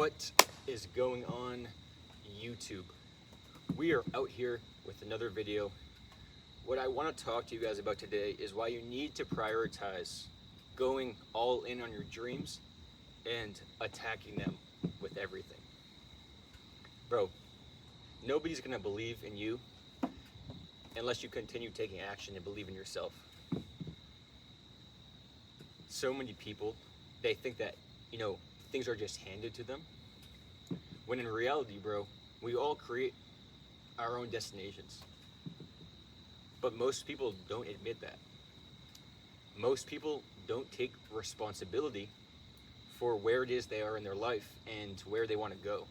What is going on, YouTube? We are out here with another video. What I want to talk to you guys about today is why you need to prioritize going all in on your dreams and attacking them with everything. Bro, nobody's gonna believe in you unless you continue taking action and believe in yourself. So many people, they think that, things are just handed to them. When in reality, bro, we all create our own destinations. But most people don't admit that. Most people don't take responsibility for where it is they are in their life and where they want to go.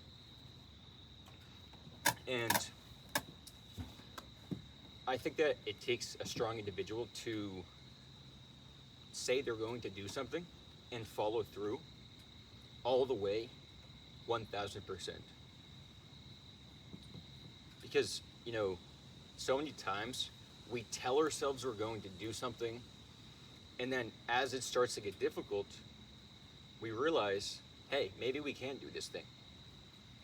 And I think that it takes a strong individual to say they're going to do something and follow through all the way 1000%. Because, so many times we tell ourselves we're going to do something, and then as it starts to get difficult, we realize, hey, maybe we can't do this thing.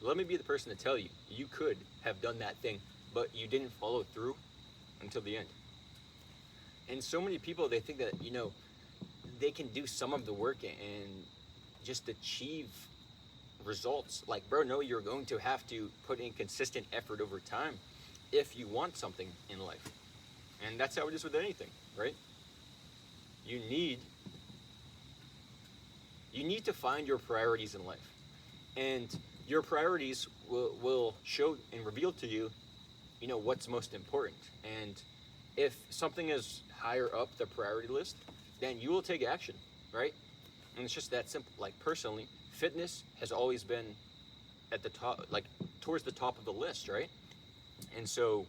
Let me be the person to tell you, you could have done that thing, but you didn't follow through until the end. And so many people, they think that, they can do some of the work and just achieve results. Like, bro, no, you're going to have to put in consistent effort over time if you want something in life. And that's how it is with anything, right? You need to find your priorities in life. And your priorities will show and reveal to you, what's most important. And if something is higher up the priority list, then you will take action, right? And it's just that simple. Like, personally, fitness has always been at the top, like towards the top of the list, right? And so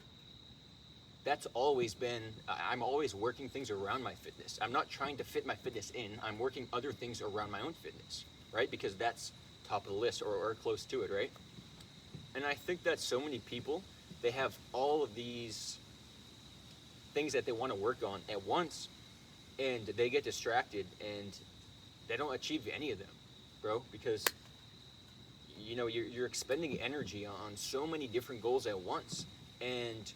that's always been, I'm always working things around my fitness. I'm not trying to fit my fitness in, I'm working other things around my own fitness, right? Because that's top of the list or close to it, right? And I think that so many people, they have all of these things that they want to work on at once, and they get distracted and they don't achieve any of them, bro, because you're expending energy on so many different goals at once, and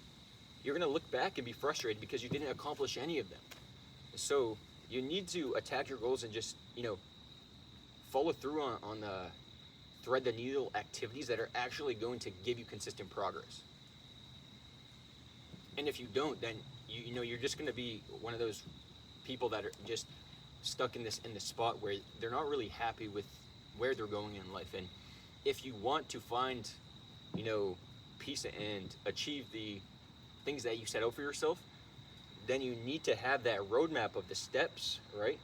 you're gonna look back and be frustrated because you didn't accomplish any of them. So you need to attack your goals and just follow through on the thread the needle activities that are actually going to give you consistent progress. And if you don't, then you're just gonna be one of those people that are just stuck in this spot where they're not really happy with where they're going in life. And if you want to find peace and achieve the things that you set out for yourself, then you need to have that roadmap of the steps, right?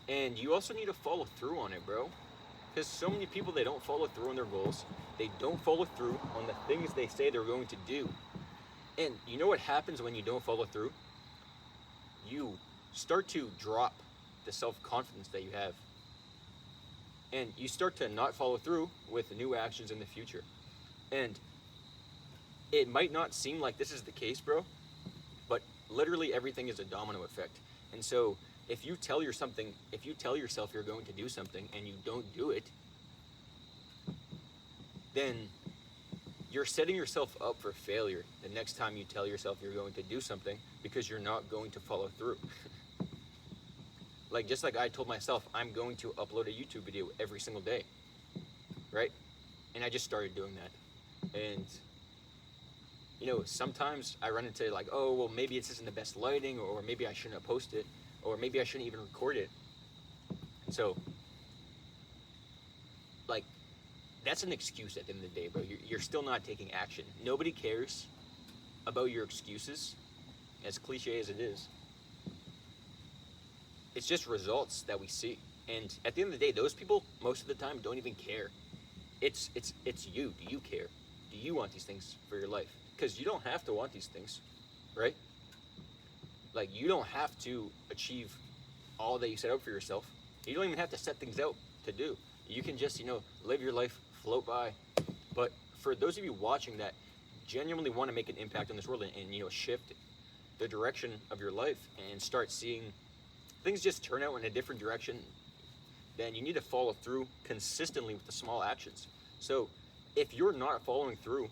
And you also need to follow through on it, bro, because so many people, they don't follow through on their goals. They don't follow through on the things they say they're going to do. And you know what happens when you don't follow through? You start to drop the self-confidence that you have, and you start to not follow through with new actions in the future. And it might not seem like this is the case, bro, but literally everything is a domino effect. And so if you tell yourself you're going to do something and you don't do it, then you're setting yourself up for failure the next time you tell yourself you're going to do something, because you're not going to follow through. Like, just like I told myself, I'm going to upload a YouTube video every single day, right? And I just started doing that. And, sometimes I run into like, oh, well, maybe this isn't the best lighting, or maybe I shouldn't have posted it, or maybe I shouldn't even record it. So, like, that's an excuse at the end of the day, bro. You're still not taking action. Nobody cares about your excuses, as cliche as it is. It's just results that we see. And at the end of the day, those people, most of the time, don't even care. It's you. Do you care? Do you want these things for your life? Because you don't have to want these things, right? Like, you don't have to achieve all that you set out for yourself. You don't even have to set things out to do. You can just, live your life, float by. But for those of you watching that genuinely want to make an impact on this world and shift the direction of your life and start seeing things just turn out in a different direction, then you need to follow through consistently with the small actions. So if you're not following through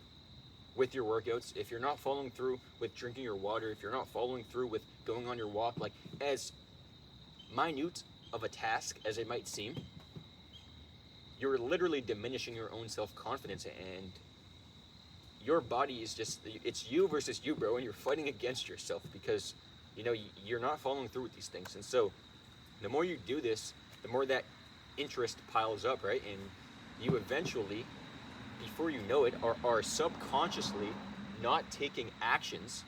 with your workouts, if you're not following through with drinking your water, if you're not following through with going on your walk, like as minute of a task as it might seem, you're literally diminishing your own self-confidence, and your body is just, it's you versus you, bro, and you're fighting against yourself because, you know, you're not following through with these things. And so the more you do this, the more that interest piles up, right? And you eventually, before you know it, are subconsciously not taking actions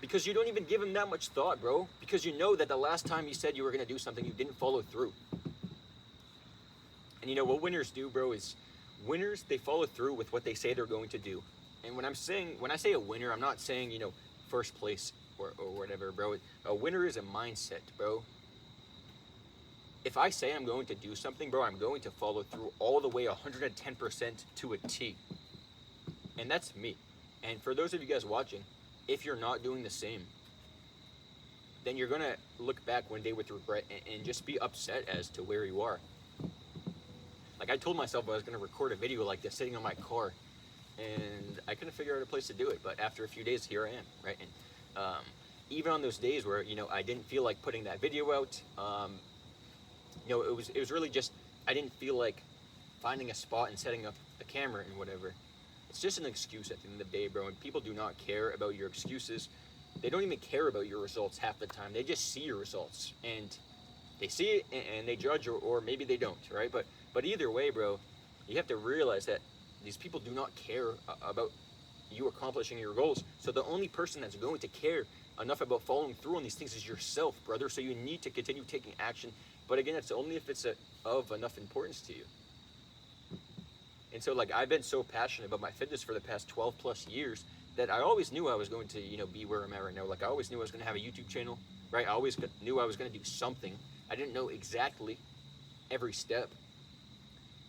because you don't even give them that much thought, bro. Because you know that the last time you said you were going to do something, you didn't follow through. And you know what winners do, bro, is winners, they follow through with what they say they're going to do. And when I say a winner, I'm not saying, you know, first place or whatever, bro. A winner is a mindset, bro. If I say I'm going to do something, bro, I'm going to follow through all the way 110% to a T. And that's me. And for those of you guys watching, if you're not doing the same, then you're going to look back one day with regret and just be upset as to where you are. Like, I told myself I was going to record a video like this sitting on my car, and I couldn't figure out a place to do it. But after a few days, here I am, right? And even on those days where, you know, I didn't feel like putting that video out, you know, it was really just, I didn't feel like finding a spot and setting up the camera and whatever. It's just an excuse at the end of the day, bro. And people do not care about your excuses. They don't even care about your results half the time. They just see your results, and they see it and they judge, or maybe they don't, right? But either way, bro, you have to realize that these people do not care about you accomplishing your goals. So the only person that's going to care enough about following through on these things is yourself, brother. So you need to continue taking action. But again, it's only if it's of enough importance to you. And so, like, I've been so passionate about my fitness for the past 12 plus years that I always knew I was going to, you know, be where I'm at right now. Like, I always knew I was going to have a YouTube channel, right? I always knew I was going to do something. I didn't know exactly every step,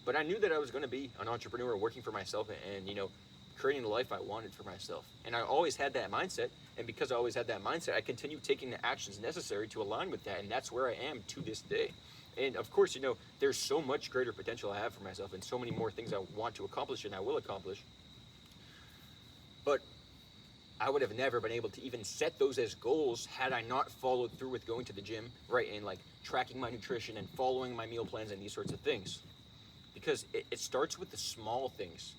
but I knew that I was going to be an entrepreneur working for myself and, you know, creating the life I wanted for myself. And I always had that mindset. And because I always had that mindset, I continued taking the actions necessary to align with that. And that's where I am to this day. And of course, you know, there's so much greater potential I have for myself and so many more things I want to accomplish and I will accomplish. But I would have never been able to even set those as goals had I not followed through with going to the gym, right? And like tracking my nutrition and following my meal plans and these sorts of things. Because it starts with the small things.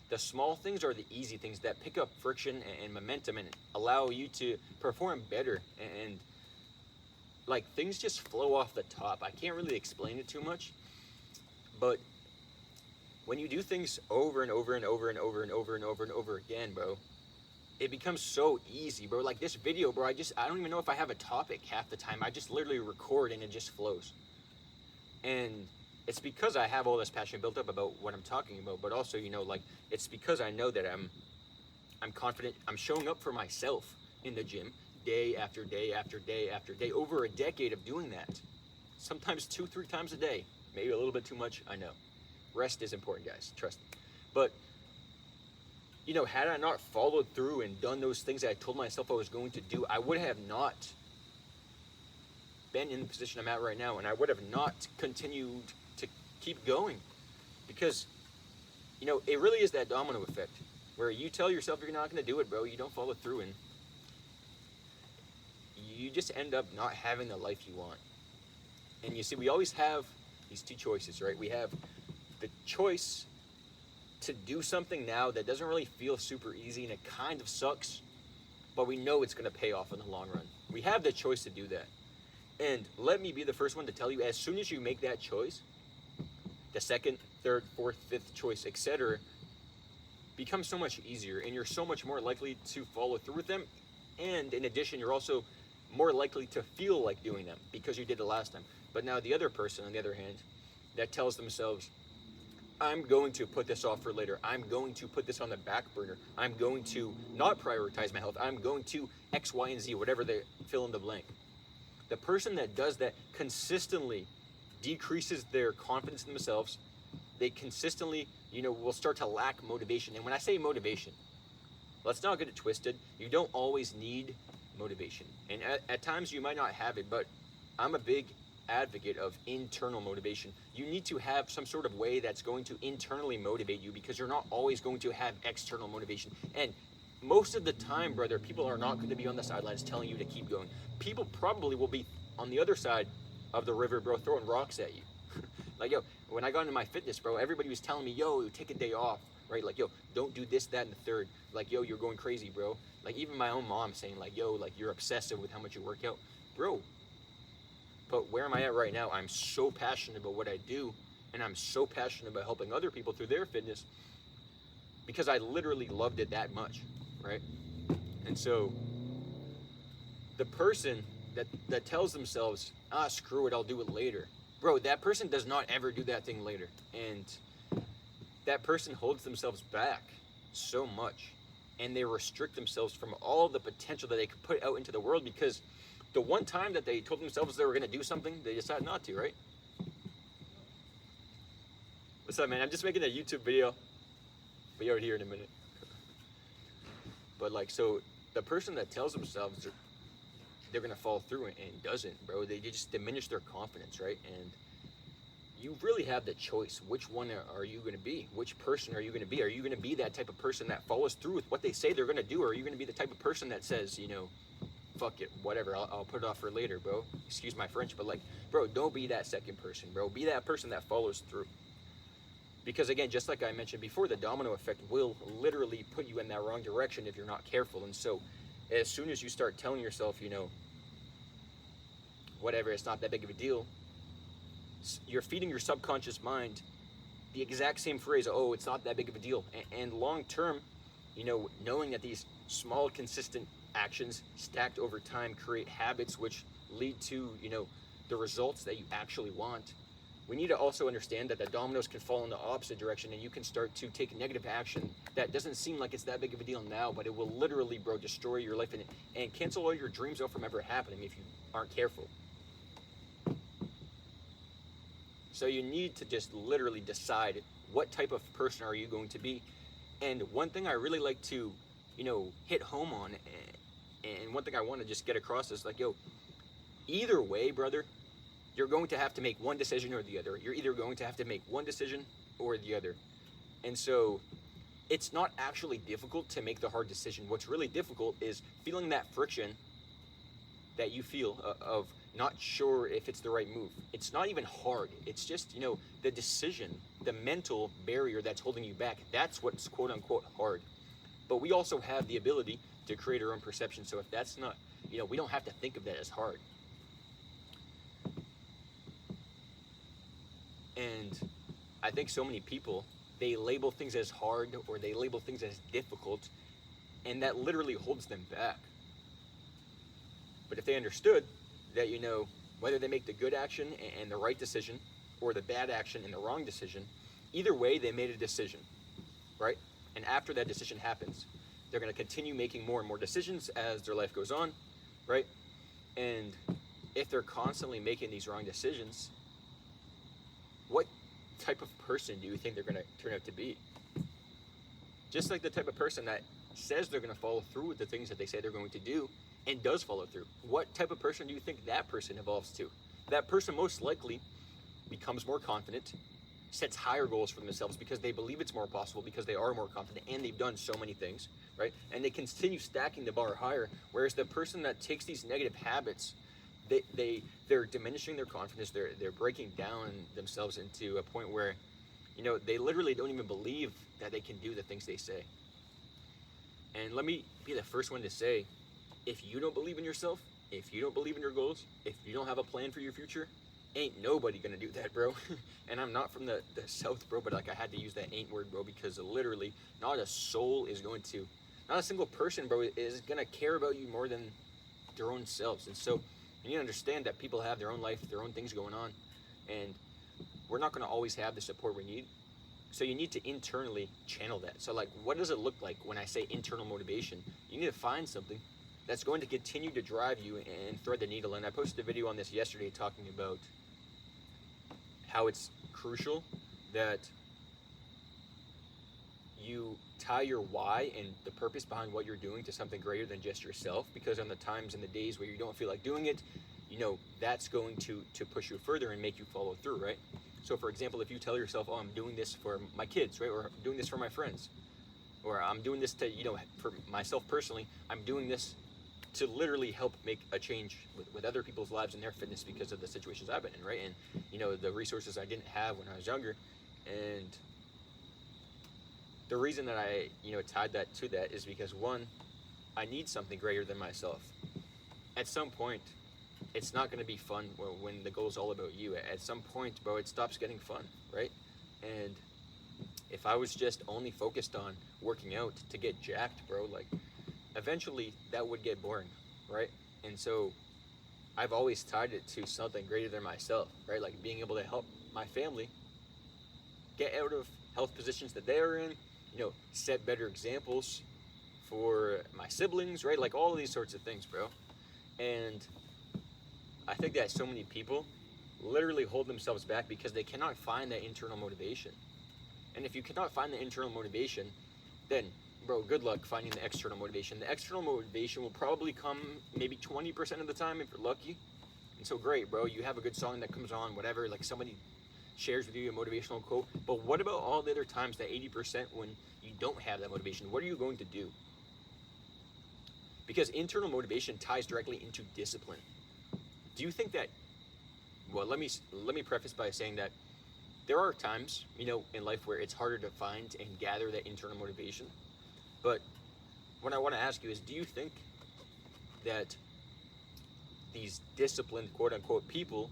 The small things are the easy things that pick up friction and momentum and allow you to perform better. And like, things just flow off the top. I can't really explain it too much, but when you do things over and over and over and over and over and over and over again, bro, it becomes so easy, bro. Like this video, bro, I don't even know if I have a topic half the time. I just literally record and it just flows. And it's because I have all this passion built up about what I'm talking about, but also, you know, like, it's because I know that I'm confident. I'm showing up for myself in the gym day after day after day after day, over a decade of doing that. Sometimes 2-3 times a day, maybe a little bit too much, I know. Rest is important, guys, trust me. But, you know, had I not followed through and done those things that I told myself I was going to do, I would have not been in the position I'm at right now, and I would have not continued to keep going. Because, you know, it really is that domino effect, where you tell yourself you're not going to do it, bro, you don't follow through, and you just end up not having the life you want. And you see, we always have these two choices, right? We have the choice to do something now that doesn't really feel super easy and it kind of sucks, but we know it's going to pay off in the long run. We have the choice to do that. And let me be the first one to tell you, as soon as you make that choice, the second, third, fourth, fifth choice, etc., becomes so much easier, and you're so much more likely to follow through with them. And in addition, you're also more likely to feel like doing them because you did it last time. But now the other person, on the other hand, that tells themselves, I'm going to put this off for later. I'm going to put this on the back burner. I'm going to not prioritize my health. I'm going to X, Y, and Z, whatever they fill in the blank. The person that does that consistently decreases their confidence in themselves. They consistently, you know, will start to lack motivation. And when I say motivation, let's not get it twisted. You don't always need motivation. And at times you might not have it, but I'm a big advocate of internal motivation. You need to have some sort of way that's going to internally motivate you, because you're not always going to have external motivation. And most of the time, brother, people are not going to be on the sidelines telling you to keep going. People probably will be on the other side of the river, bro, throwing rocks at you. Like, yo, when I got into my fitness, bro, everybody was telling me, yo, take a day off, right? Like, yo, don't do this, that, and the third. Like, yo, you're going crazy, bro. Like, even my own mom saying, like, yo, like, you're obsessive with how much you work out. Bro, but where am I at right now? I'm so passionate about what I do, and I'm so passionate about helping other people through their fitness, because I literally loved it that much, right? And so the person that tells themselves, screw it, I'll do it later. Bro, that person does not ever do that thing later. And that person holds themselves back so much, and they restrict themselves from all the potential that they could put out into the world, because the one time that they told themselves they were going to do something, they decided not to, right? What's up, man? I'm just making a YouTube video. Be out here in a minute. But like, so the person that tells themselves they're going to fall through and doesn't, bro, they just diminish their confidence, right? And you really have the choice. Which one are you going to be? Which person are you going to be? Are you going to be that type of person that follows through with what they say they're going to do? Or are you going to be the type of person that says, you know, fuck it, whatever, I'll put it off for later, bro? Excuse my French, but like, bro, don't be that second person, bro. Be that person that follows through. Because again, just like I mentioned before, the domino effect will literally put you in that wrong direction if you're not careful. And so as soon as you start telling yourself, you know, whatever, it's not that big of a deal, you're feeding your subconscious mind the exact same phrase, oh, it's not that big of a deal. And long term, you know, knowing that these small, consistent actions stacked over time create habits which lead to, you know, the results that you actually want. We need to also understand that the dominoes can fall in the opposite direction, and you can start to take negative action that doesn't seem like it's that big of a deal now, but it will literally, bro, destroy your life and cancel all your dreams out from ever happening if you aren't careful. So you need to just literally decide what type of person are you going to be. And one thing I really like to, you know, hit home on, and one thing I want to just get across is like, yo, either way, brother, you're going to have to make one decision or the other. You're either going to have to make one decision or the other. And so it's not actually difficult to make the hard decision. What's really difficult is feeling that friction that you feel of not sure if it's the right move. It's not even hard. It's just, you know, the decision, the mental barrier that's holding you back. That's what's quote unquote hard. But we also have the ability to create our own perception. So if that's not, you know, we don't have to think of that as hard. And I think so many people, they label things as hard or they label things as difficult, and that literally holds them back. But if they understood that, you know, whether they make the good action and the right decision or the bad action and the wrong decision, either way they made a decision, right? And after that decision happens, they're going to continue making more and more decisions as their life goes on, right? And if they're constantly making these wrong decisions, what type of person do you think they're going to turn out to be? Just like the type of person that says they're going to follow through with the things that they say they're going to do and does follow through. What type of person do you think that person evolves to? That person most likely becomes more confident, sets higher goals for themselves because they believe it's more possible, because they are more confident and they've done so many things, right? And they continue stacking the bar higher. Whereas the person that takes these negative habits, they're diminishing their confidence. They're breaking down themselves into a point where, you know, they literally don't even believe that they can do the things they say. And let me be the first one to say, if you don't believe in yourself, if you don't believe in your goals, if you don't have a plan for your future, ain't nobody gonna do that, bro. And I'm not from the South, bro, but like I had to use that ain't word, bro, because literally not a soul is going to, not a single person, bro, is gonna care about you more than their own selves. And so you need to understand that people have their own life, their own things going on, and we're not gonna always have the support we need. So you need to internally channel that. So like, what does it look like when I say internal motivation? You need to find something that's going to continue to drive you and thread the needle. And I posted a video on this yesterday talking about how it's crucial that you tie your why and the purpose behind what you're doing to something greater than just yourself. Because on the times and the days where you don't feel like doing it, you know, that's going to push you further and make you follow through, right? So for example, if you tell yourself, oh, I'm doing this for my kids, right, or I'm doing this for my friends, or I'm doing this to, for myself personally, I'm doing this to literally help make a change with other people's lives and their fitness because of the situations I've been in, right? And the resources I didn't have when I was younger. And the reason that I tied that to that is because, one, I need something greater than myself. At some point, it's not going to be fun when the goal is all about you. At some point, bro, it stops getting fun, right? And if I was just only focused on working out to get jacked, bro, like, eventually that would get boring, right? And so I've always tied it to something greater than myself, right? Like being able to help my family get out of health positions that they're in, set better examples for my siblings, right? Like all of these sorts of things, bro. And I think that so many people literally hold themselves back because they cannot find that internal motivation. And if you cannot find the internal motivation, then, bro, good luck finding the external motivation. The external motivation will probably come maybe 20% of the time if you're lucky. And so great, bro, you have a good song that comes on, whatever, like somebody shares with you a motivational quote. But what about all the other times, that 80% when you don't have that motivation? What are you going to do? Because internal motivation ties directly into discipline. Do you think that, well, let me preface by saying that there are times, in life where it's harder to find and gather that internal motivation. But what I want to ask you is, do you think that these disciplined, quote unquote, people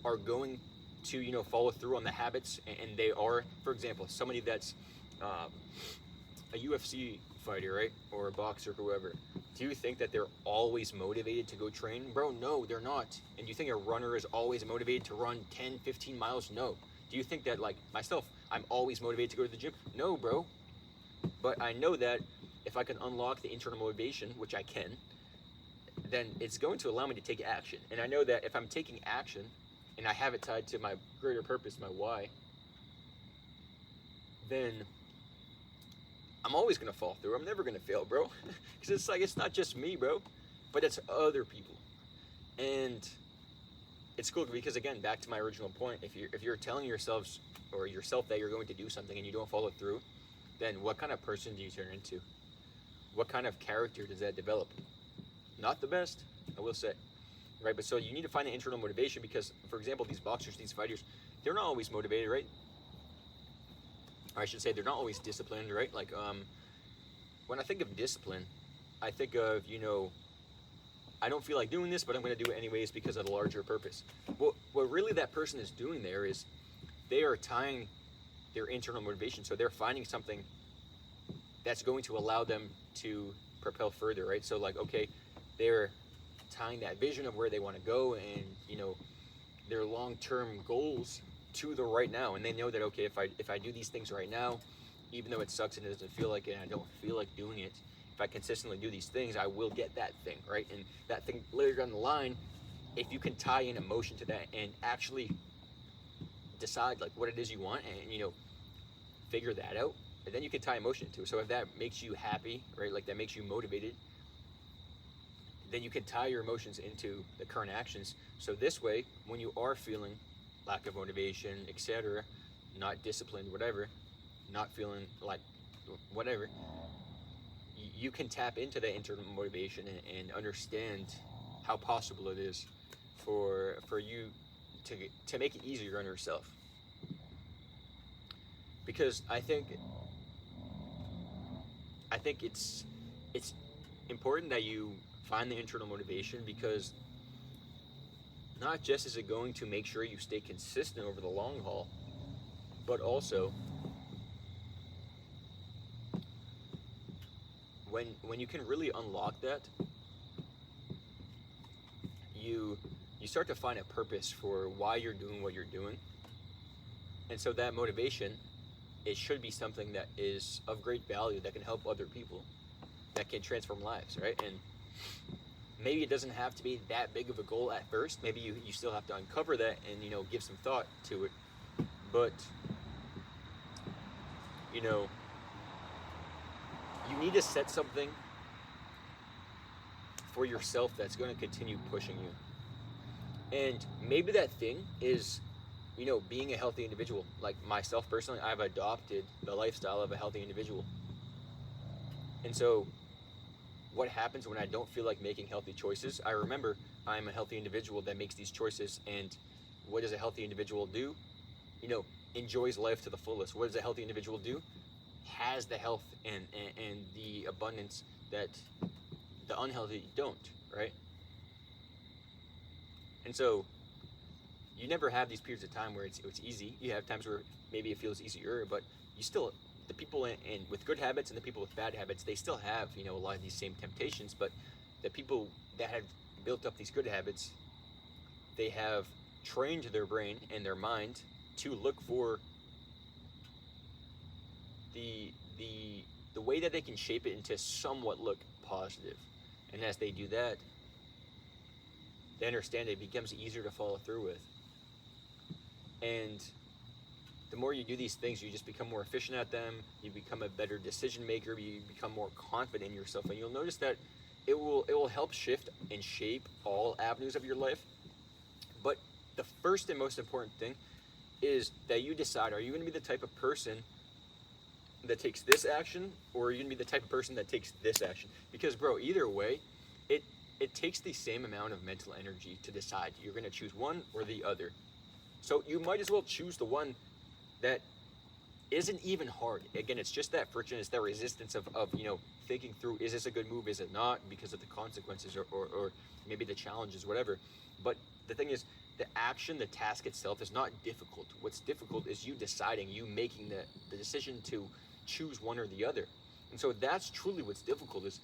are going to, follow through on the habits, and they are, for example, somebody that's a UFC fighter, right? Or a boxer, whoever. Do you think that they're always motivated to go train? Bro, no, they're not. And do you think a runner is always motivated to run 10, 15 miles? No. Do you think that, like myself, I'm always motivated to go to the gym? No, bro. But I know that if I can unlock the internal motivation, which I can, then it's going to allow me to take action. And I know that if I'm taking action and I have it tied to my greater purpose, my why, then I'm always going to fall through. I'm never going to fail, bro. Because it's like, it's not just me, bro, but it's other people. And it's cool because, again, back to my original point, if you're telling yourself that you're going to do something and you don't follow through, then what kind of person do you turn into? What kind of character does that develop? Not the best, I will say. Right, but so you need to find an internal motivation because, for example, these boxers, these fighters, they're not always motivated, right? Or I should say they're not always disciplined, right? Like, when I think of discipline, I think of, I don't feel like doing this, but I'm going to do it anyways because of the larger purpose. What really that person is doing there is they are tying their internal motivation. So they're finding something that's going to allow them to propel further, right? So like, okay, they're tying that vision of where they want to go and, their long-term goals to the right now. And they know that, okay, if I do these things right now, even though it sucks and it doesn't feel like it and I don't feel like doing it, if I consistently do these things, I will get that thing, right? And that thing later down the line, if you can tie in emotion to that and actually decide like what it is you want and, figure that out, and then you can tie emotion to it. So if that makes you happy, right, like that makes you motivated, then you can tie your emotions into the current actions. So this way, when you are feeling lack of motivation, etc., not disciplined, whatever, not feeling like whatever, you can tap into that internal motivation and understand how possible it is for you to make it easier on yourself. Because I think it's important that you find the internal motivation, because not just is it going to make sure you stay consistent over the long haul, but also when you can really unlock that, you start to find a purpose for why you're doing what you're doing. And so that motivation, it should be something that is of great value, that can help other people, that can transform lives, right? And maybe it doesn't have to be that big of a goal at first. Maybe you still have to uncover that and give some thought to it. But you need to set something for yourself that's going to continue pushing you. And maybe that thing is, being a healthy individual. Like myself personally, I've adopted the lifestyle of a healthy individual. And so what happens when I don't feel like making healthy choices? I remember I'm a healthy individual that makes these choices. And what does a healthy individual do? Enjoys life to the fullest. What does a healthy individual do? Has the health and the abundance that the unhealthy don't, right? And so you never have these periods of time where it's easy. You have times where maybe it feels easier, but you still, the people with good habits and the people with bad habits, they still have a lot of these same temptations. But the people that have built up these good habits, they have trained their brain and their mind to look for the way that they can shape it into somewhat look positive. And as they do that, they understand it becomes easier to follow through with. And the more you do these things, you just become more efficient at them. You become a better decision maker. You become more confident in yourself, and you'll notice that it will help shift and shape all avenues of your life. But the first and most important thing is that you decide: are you going to be the type of person that takes this action, or are you going to be the type of person that takes this action? Because, bro, either way, it takes the same amount of mental energy to decide. You're going to choose one or the other. So you might as well choose the one that isn't even hard. Again, it's just that friction, it's that resistance of thinking through, is this a good move, is it not, because of the consequences or maybe the challenges, whatever. But the thing is, the action, the task itself is not difficult. What's difficult is you deciding, you making the decision to choose one or the other. And so that's truly what's difficult, is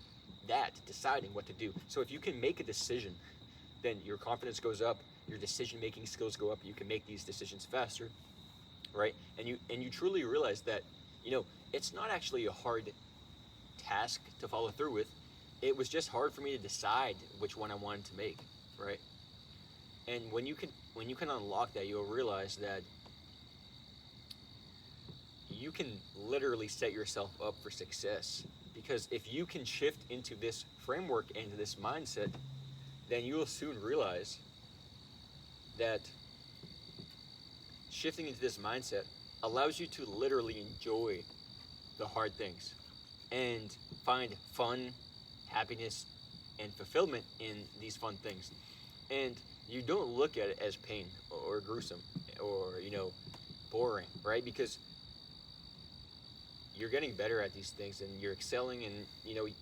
that, deciding what to do. So if you can make a decision, then your confidence goes up, your decision-making skills go up, you can make these decisions faster, right? And you truly realize that, it's not actually a hard task to follow through with. It was just hard for me to decide which one I wanted to make, right? And when you can unlock that, you'll realize that you can literally set yourself up for success. Because if you can shift into this framework and into this mindset, then you will soon realize that shifting into this mindset allows you to literally enjoy the hard things and find fun, happiness, and fulfillment in these fun things. And you don't look at it as pain or gruesome or, boring, right? Because you're getting better at these things and you're excelling, and,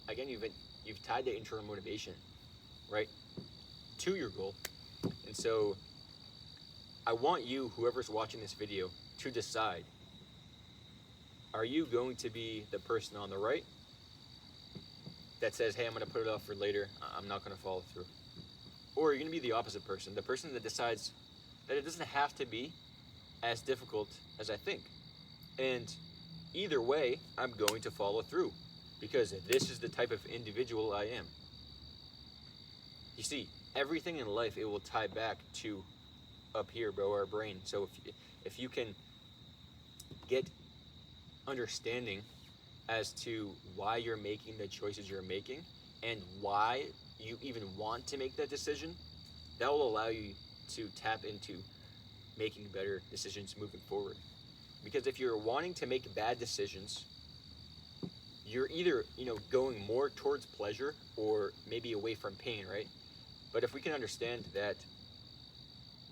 again, you've tied the internal motivation, right, to your goal. And so I want you, whoever's watching this video, to decide: are you going to be the person on the right that says, hey, I'm going to put it off for later, I'm not going to follow through? Or are you going to be the opposite person, the person that decides that it doesn't have to be as difficult as I think? And either way, I'm going to follow through, because this is the type of individual I am. You see, everything in life, it will tie back to up here, bro, our brain. So if you can get understanding as to why you're making the choices you're making and why you even want to make that decision, that will allow you to tap into making better decisions moving forward. Because if you're wanting to make bad decisions, you're either, going more towards pleasure or maybe away from pain, right? But if we can understand that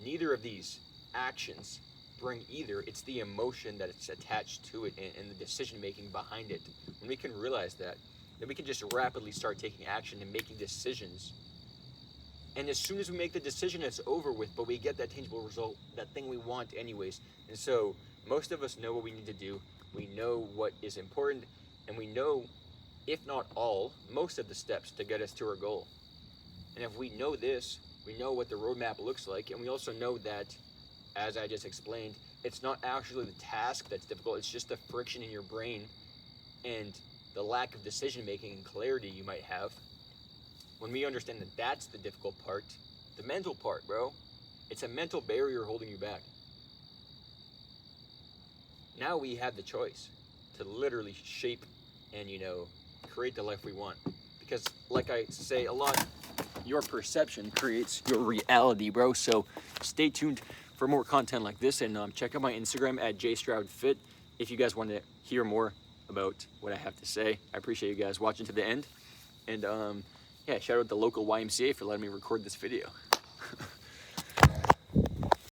neither of these actions bring either, it's the emotion that it's attached to it and the decision making behind it. When we can realize that, then we can just rapidly start taking action and making decisions. And as soon as we make the decision, it's over with, but we get that tangible result, that thing we want anyways. And so most of us know what we need to do. We know what is important, and we know, if not all, most of the steps to get us to our goal. And if we know this, we know what the roadmap looks like, and we also know that, as I just explained, it's not actually the task that's difficult, it's just the friction in your brain and the lack of decision making and clarity you might have. When we understand that that's the difficult part, the mental part, bro, it's a mental barrier holding you back. Now we have the choice to literally shape and, create the life we want. Because, like I say a lot, your perception creates your reality, bro. So stay tuned for more content like this, and check out my Instagram at jstroudfit if you guys want to hear more about what I have to say. I appreciate you guys watching to the end, and yeah, shout out the local YMCA for letting me record this video.